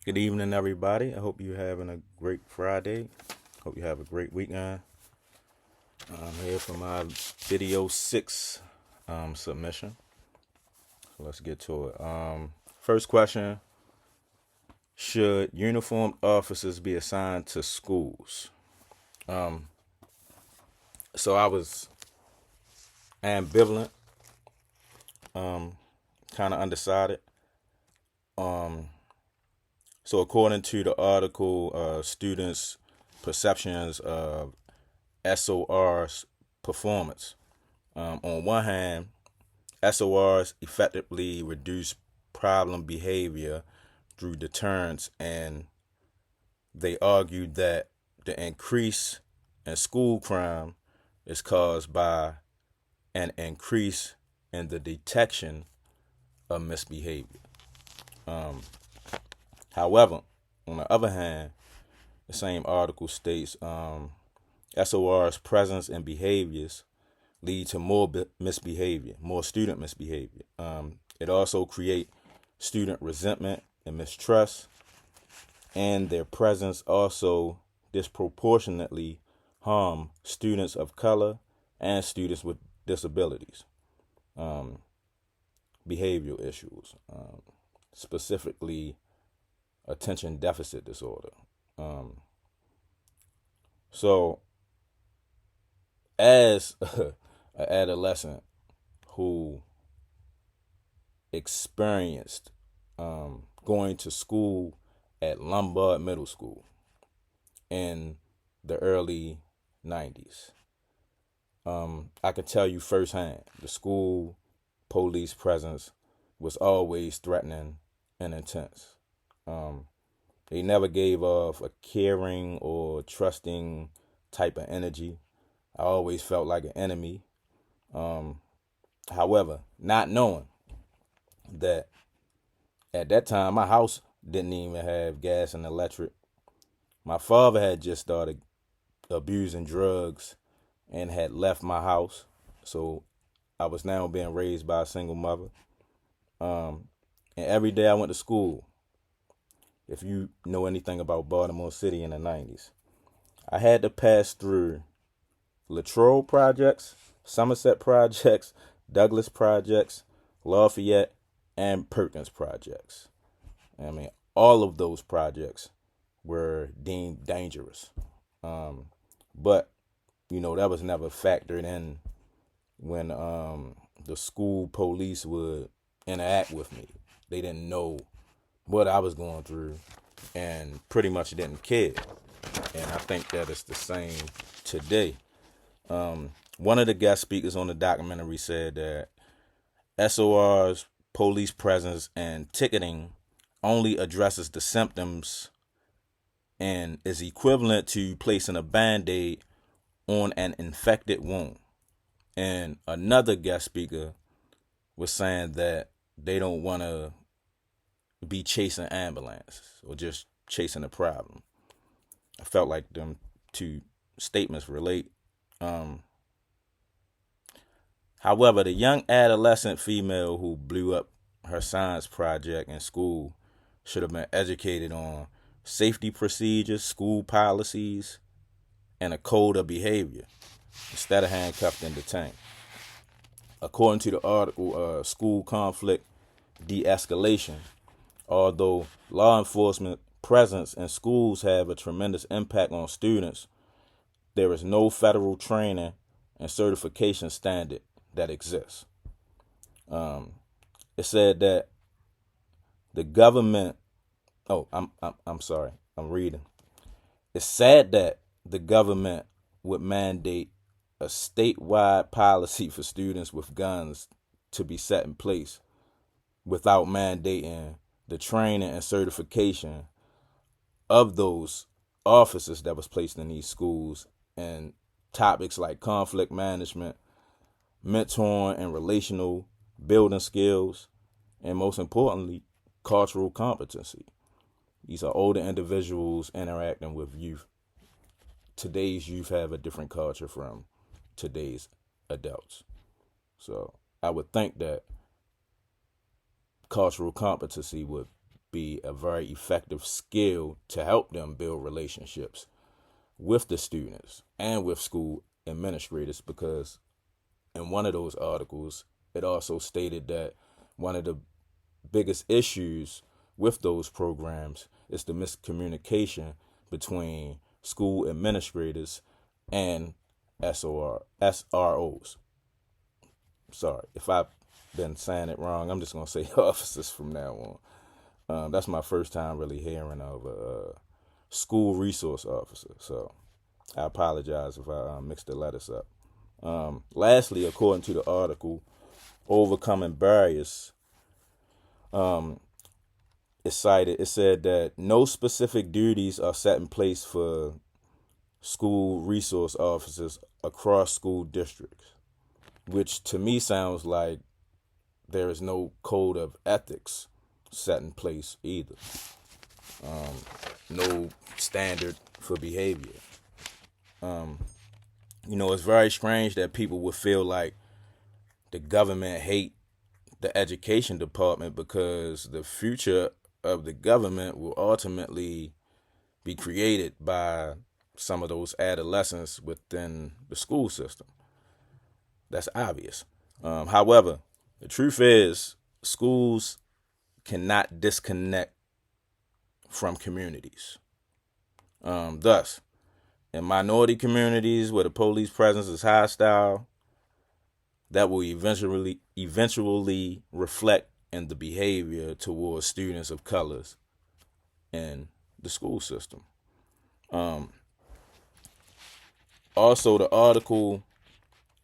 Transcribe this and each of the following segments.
Good evening, everybody. I hope you're having a great Friday. Hope you have a great weekend. I'm here for my video 6 submission. So let's get to it. First question: should uniformed officers be assigned to schools? Um, so I was ambivalent, kind of undecided. Um, so according to the article, students' perceptions of SOR's performance. On one hand, SORs effectively reduce problem behavior through deterrence, and they argued that the increase in school crime is caused by an increase in the detection of misbehavior. Um, However, on the other hand, the same article states SOR's presence and behaviors lead to more misbehavior, more student misbehavior. It also create student resentment and mistrust, and their presence also disproportionately harm students of color and students with disabilities. Um, Behavioral issues, specifically attention deficit disorder. Um, so, as an adolescent who experienced going to school at Lombard Middle School in the early 90s. I can tell you firsthand, the school police presence was always threatening and intense. Um, they never gave off a caring or trusting type of energy. I always felt like an enemy. Um, However, not knowing that at that time my house didn't even have gas and electric. My father had just started abusing drugs and had left my house. So I was now being raised by a single mother. And every day I went to school. If you know anything about Baltimore City in the 90s, I had to pass through Latrobe projects, Somerset projects, Douglas projects, Lafayette, and Perkins projects. I mean, all of those projects were deemed dangerous. But, that was never factored in when the school police would interact with me. They didn't know what I was going through and pretty much didn't care. And I think that it's the same today. One of the guest speakers on the documentary said that SOR's police presence and ticketing only addresses the symptoms and is equivalent to placing a band-aid on an infected wound. And another guest speaker was saying that they don't want to be chasing ambulances or just chasing a problem. I felt like them two statements relate. Um, However, the young adolescent female who blew up her science project in school should have been educated on safety procedures, school policies, and a code of behavior instead of handcuffed and detained. According to the article, School Conflict De-Escalation, although law enforcement presence in schools have a tremendous impact on students, there is no federal training and certification standard that exists. It said that the government. Oh, I'm sorry. I'm reading. It's sad that the government would mandate a statewide policy for students with guns to be set in place without mandating the training and certification of those officers that was placed in these schools and topics like conflict management, mentoring and relational building skills, and most importantly, cultural competency. These are older individuals interacting with youth. Today's youth have a different culture from today's adults. So I would think that cultural competency would be a very effective skill to help them build relationships with the students and with school administrators, because in one of those articles, it also stated that one of the biggest issues with those programs is the miscommunication between school administrators and SROs. Sorry if I've been saying it wrong. I'm just gonna say officers from now on. That's my first time really hearing of a school resource officer, so I apologize if I mixed the letters up. Lastly, according to the article, overcoming barriers, it said that no specific duties are set in place for school resource officers across school districts, which to me sounds like there is no code of ethics set in place either. No standard for behavior. It's very strange that people would feel like the government hate the education department, because the future of the government will ultimately be created by some of those adolescents within the school system. That's obvious. However, the truth is schools cannot disconnect from communities. Thus, in minority communities where the police presence is hostile, that will eventually reflect in the behavior towards students of colors in the school system. Also, the article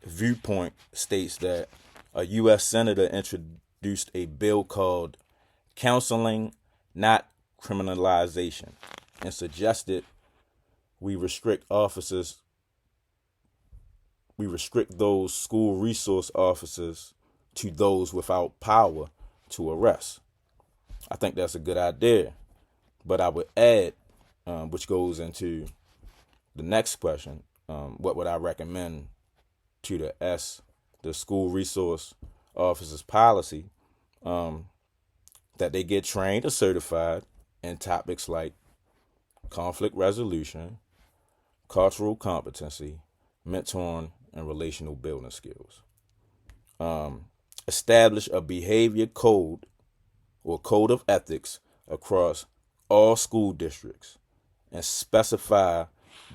Viewpoint states that a U.S. senator introduced a bill called Counseling, Not Criminalization, and suggested we restrict those school resource officers to those without power to arrest. I think that's a good idea. But I would add, which goes into the next question, what would I recommend to the school resource officers policy, that they get trained or certified in topics like conflict resolution, cultural competency, mentoring, and relational building skills. Establish a behavior code or code of ethics across all school districts and specify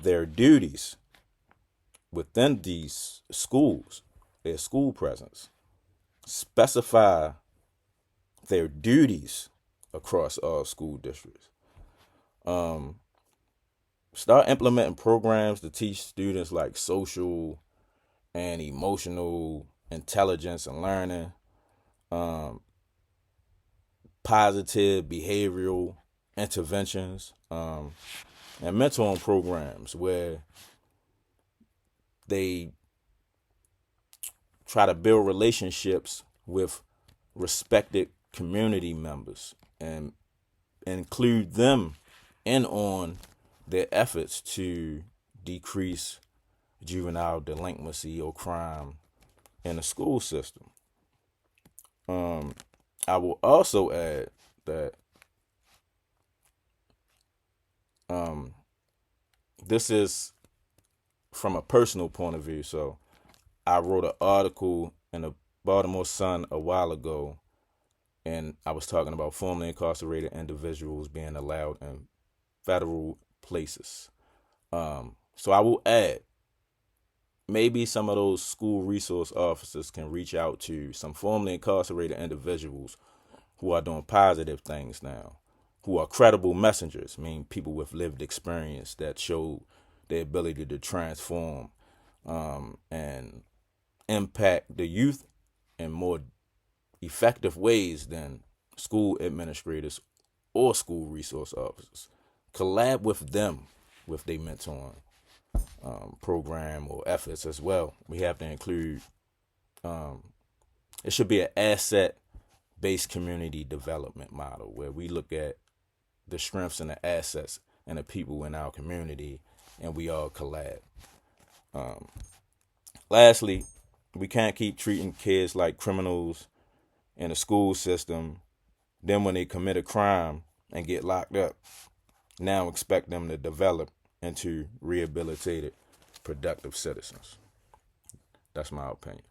their duties within these schools, their school presence. Specify their duties across all school districts. Start implementing programs to teach students like social and emotional intelligence and learning, positive behavioral interventions, and mentoring programs where they try to build relationships with respected community members and include them in on their efforts to decrease juvenile delinquency or crime in the school system. I will also add that this is from a personal point of view. So I wrote an article in the Baltimore Sun a while ago, and I was talking about formerly incarcerated individuals being allowed in federal places. So I will add, maybe some of those school resource officers can reach out to some formerly incarcerated individuals who are doing positive things now, who are credible messengers, people with lived experience that show their ability to transform and impact the youth in more effective ways than school administrators or school resource officers. Collab with them with their mentoring program or efforts as well. We have to include, it should be an asset-based community development model where we look at the strengths and the assets and the people in our community and we all collab. Lastly, we can't keep treating kids like criminals in the school system Then when they commit a crime and get locked up, now expect them to develop into rehabilitated, productive citizens. That's my opinion.